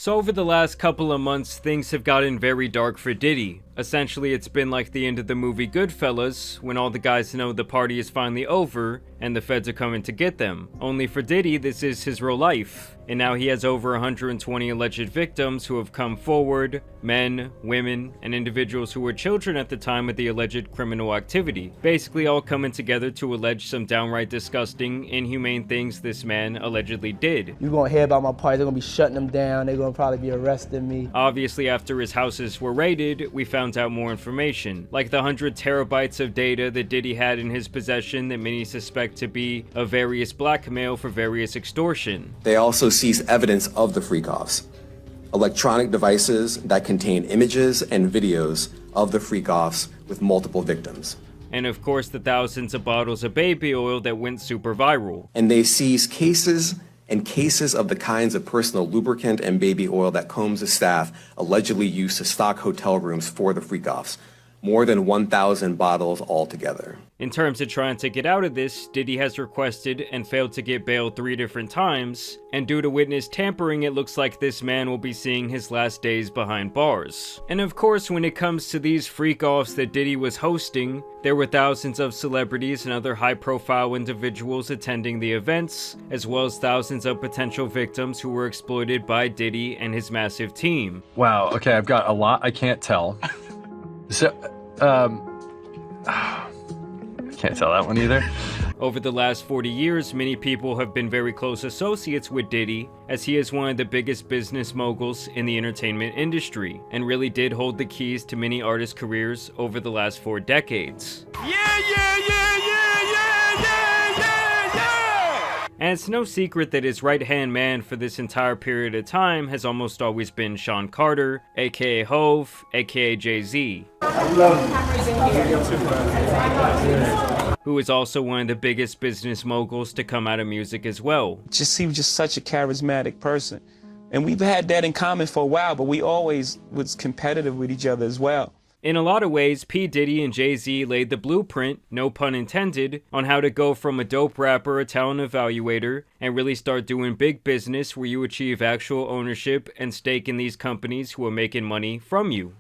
So over the last couple of months, things have gotten very dark for Diddy. Essentially, it's been like the end of the movie Goodfellas, when all the guys know the party is finally over, and the feds are coming to get them. Only for Diddy, this is his real life. And now he has over 120 alleged victims who have come forward, men, women, and individuals who were children at the time of the alleged criminal activity. Basically all coming together to allege some downright disgusting, inhumane things this man allegedly did. You're gonna hear about my party, they're gonna be shutting them down, they're gonna probably be arresting me. Obviously, after his houses were raided, we found out more information, like the 100 terabytes of data that Diddy had in his possession that many suspect to be of various blackmail for various extortion. They also seized evidence of the freak-offs, electronic devices that contain images and videos of the freak-offs with multiple victims. And of course, the thousands of bottles of baby oil that went super viral. And they seized cases and cases of the kinds of personal lubricant and baby oil that Combs' staff allegedly used to stock hotel rooms for the freak-offs. More than 1,000 bottles altogether. In terms of trying to get out of this, Diddy has requested and failed to get bail 3 different times, and due to witness tampering, it looks like this man will be seeing his last days behind bars. And of course, when it comes to these freak-offs that Diddy was hosting, there were thousands of celebrities and other high-profile individuals attending the events, as well as thousands of potential victims who were exploited by Diddy and his massive team. Wow, okay, I've got a lot I can't tell. So, I can't tell that one either. Over the last 40 years, many people have been very close associates with Diddy, as he is one of the biggest business moguls in the entertainment industry, and really did hold the keys to many artists' careers over the last 4 decades. And it's no secret that his right-hand man for this entire period of time has almost always been Sean Carter, aka Hov, aka Jay-Z. Who is also one of the biggest business moguls to come out of music as well. He was just such a charismatic person. And we've had that in common for a while, but we always was competitive with each other as well. In a lot of ways, P. Diddy and Jay-Z laid the blueprint, no pun intended, on how to go from a dope rapper, a talent evaluator, and really start doing big business where you achieve actual ownership and stake in these companies who are making money from you.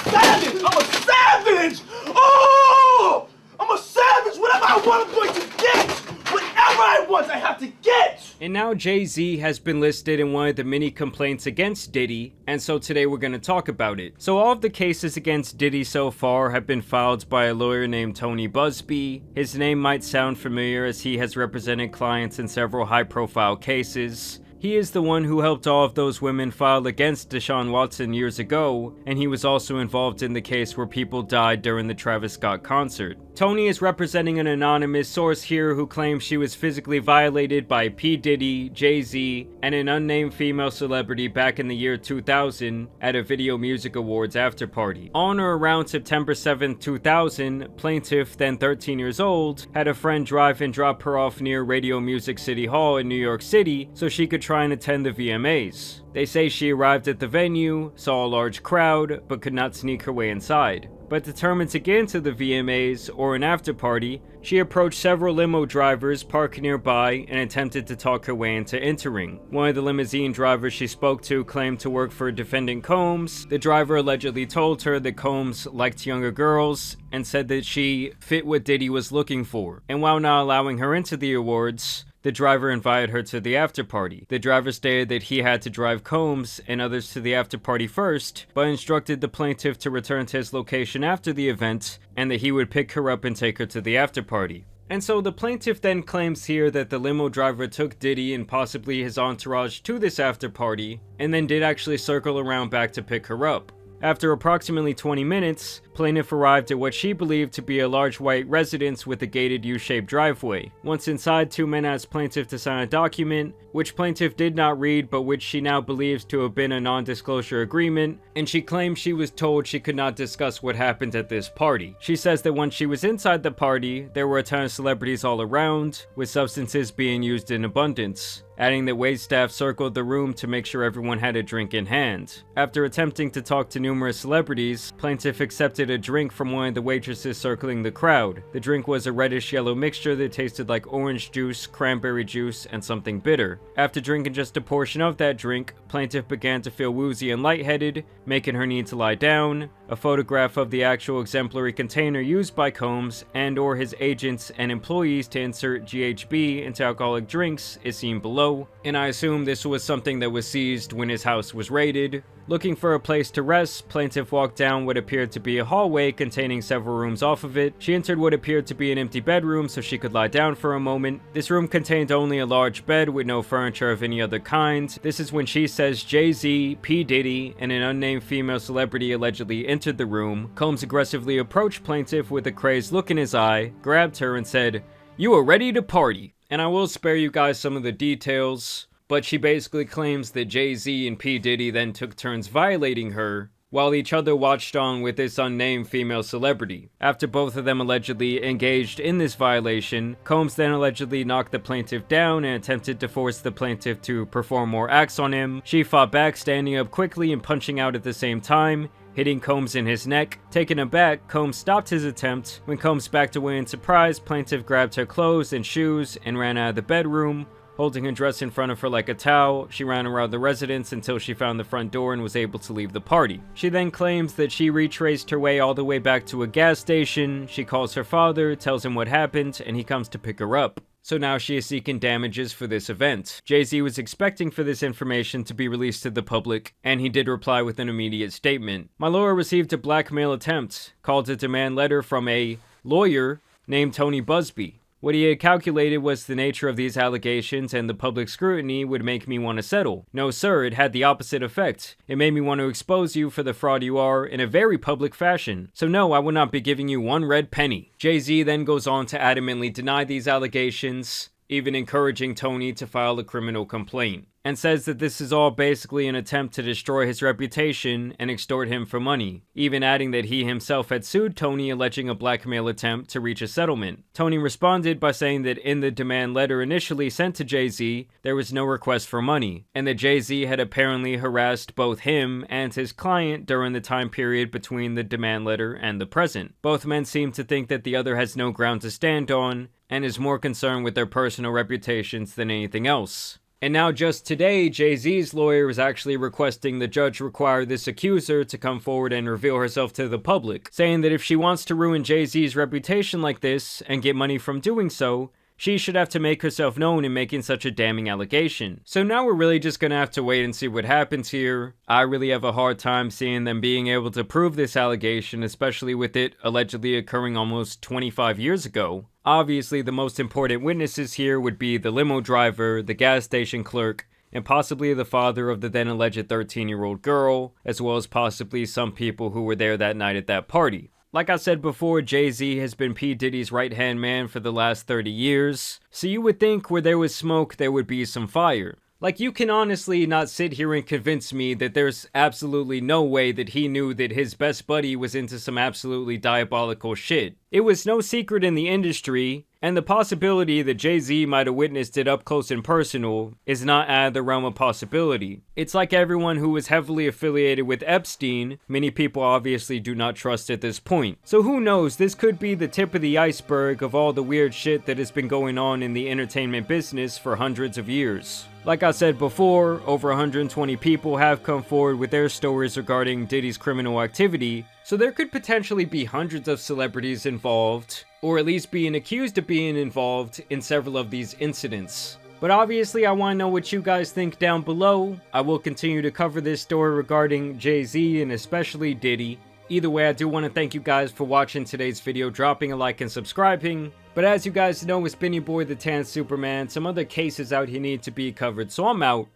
Savage! I'm a savage! Oh! I'm a savage! Whatever I want, I'm going to get! Whatever I want, I have to get! And now Jay-Z has been listed in one of the many complaints against Diddy, and so today we're going to talk about it. So all of the cases against Diddy so far have been filed by a lawyer named Tony Busby. His name might sound familiar as he has represented clients in several high-profile cases. He is the one who helped all of those women file against Deshaun Watson years ago, and he was also involved in the case where people died during the Travis Scott concert. Tony is representing an anonymous source here who claims she was physically violated by P. Diddy, Jay-Z, and an unnamed female celebrity back in the year 2000 at a Video Music Awards after-party. On or around September 7, 2000, plaintiff, then 13 years old, had a friend drive and drop her off near Radio Music City Hall in New York City so she could try and attend the VMAs. They say she arrived at the venue, saw a large crowd, but could not sneak her way inside. But determined to get into the VMAs, or an after-party, she approached several limo drivers parked nearby and attempted to talk her way into entering. One of the limousine drivers she spoke to claimed to work for defendant Combs. The driver allegedly told her that Combs liked younger girls and said that she fit what Diddy was looking for. And while not allowing her into the awards, the driver invited her to the after-party. The driver stated that he had to drive Combs and others to the after-party first, but instructed the plaintiff to return to his location after the event, and that he would pick her up and take her to the after-party. And so the plaintiff then claims here that the limo driver took Diddy and possibly his entourage to this after-party, and then did actually circle around back to pick her up. After approximately 20 minutes, plaintiff arrived at what she believed to be a large white residence with a gated U-shaped driveway. Once inside, 2 men asked plaintiff to sign a document, which plaintiff did not read but which she now believes to have been a non-disclosure agreement, and she claims she was told she could not discuss what happened at this party. She says that once she was inside the party, there were a ton of celebrities all around, with substances being used in abundance. adding that waitstaff circled the room to make sure everyone had a drink in hand. After attempting to talk to numerous celebrities, plaintiff accepted a drink from one of the waitresses circling the crowd. The drink was a reddish-yellow mixture that tasted like orange juice, cranberry juice, and something bitter. After drinking just a portion of that drink, plaintiff began to feel woozy and lightheaded, making her need to lie down. A photograph of the actual exemplary container used by Combs and/or his agents and employees to insert GHB into alcoholic drinks is seen below, and I assume this was something that was seized when his house was raided. Looking for a place to rest, plaintiff walked down what appeared to be a hallway containing several rooms off of it. She entered what appeared to be an empty bedroom so she could lie down for a moment. This room contained only a large bed with no furniture of any other kind. This is when she says Jay-Z, P. Diddy, and an unnamed female celebrity allegedly entered the room. Combs aggressively approached plaintiff with a crazed look in his eye, grabbed her, and said, "You are ready to party." And I will spare you guys some of the details, but she basically claims that Jay-Z and P. Diddy then took turns violating her, while each other watched on with this unnamed female celebrity. After both of them allegedly engaged in this violation, Combs then allegedly knocked the plaintiff down and attempted to force the plaintiff to perform more acts on him. She fought back, standing up quickly and punching out at the same time, hitting Combs in his neck. Taken aback, Combs stopped his attempt. When Combs backed away in surprise, plaintiff grabbed her clothes and shoes and ran out of the bedroom. Holding her dress in front of her like a towel, she ran around the residence until she found the front door and was able to leave the party. She then claims that she retraced her way all the way back to a gas station. She calls her father, tells him what happened, and he comes to pick her up. So now she is seeking damages for this event. Jay-Z was expecting for this information to be released to the public, and he did reply with an immediate statement. My lawyer received a blackmail attempt, called a demand letter from a lawyer named Tony Busby. What he had calculated was the nature of these allegations and the public scrutiny would make me want to settle. No sir, it had the opposite effect. It made me want to expose you for the fraud you are in a very public fashion. So no, I will not be giving you one red penny. Jay-Z then goes on to adamantly deny these allegations, even encouraging Tony to file a criminal complaint, and says that this is all basically an attempt to destroy his reputation and extort him for money, even adding that he himself had sued Tony alleging a blackmail attempt to reach a settlement. Tony responded by saying that in the demand letter initially sent to Jay-Z, there was no request for money, and that Jay-Z had apparently harassed both him and his client during the time period between the demand letter and the present. Both men seem to think that the other has no ground to stand on, and is more concerned with their personal reputations than anything else. And now just today, Jay-Z's lawyer is actually requesting the judge require this accuser to come forward and reveal herself to the public, saying that if she wants to ruin Jay-Z's reputation like this and get money from doing so, she should have to make herself known in making such a damning allegation. So now we're really just gonna have to wait and see what happens here. I really have a hard time seeing them being able to prove this allegation, especially with it allegedly occurring almost 25 years ago. Obviously, the most important witnesses here would be the limo driver, the gas station clerk, and possibly the father of the then alleged 13-year-old girl, as well as possibly some people who were there that night at that party. Like I said before, Jay-Z has been P. Diddy's right-hand man for the last 30 years, so you would think where there was smoke, there would be some fire. Like, you can honestly not sit here and convince me that there's absolutely no way that he knew that his best buddy was into some absolutely diabolical shit. It was no secret in the industry, and the possibility that Jay-Z might have witnessed it up close and personal is not out of the realm of possibility. It's like everyone who was heavily affiliated with Epstein, many people obviously do not trust at this point. So who knows, this could be the tip of the iceberg of all the weird shit that has been going on in the entertainment business for hundreds of years. Like I said before, over 120 people have come forward with their stories regarding Diddy's criminal activity, so there could potentially be hundreds of celebrities involved, or at least being accused of being involved in several of these incidents. But obviously I want to know what you guys think down below. I will continue to cover this story regarding Jay-Z and especially Diddy. Either way, I do want to thank you guys for watching today's video, dropping a like and subscribing. But as you guys know, it's been your boy the Tan Superman. Some other cases out here need to be covered, so I'm out.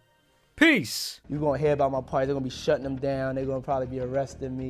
Peace! You're gonna hear about my party, they're gonna be shutting them down, they're gonna probably be arresting me.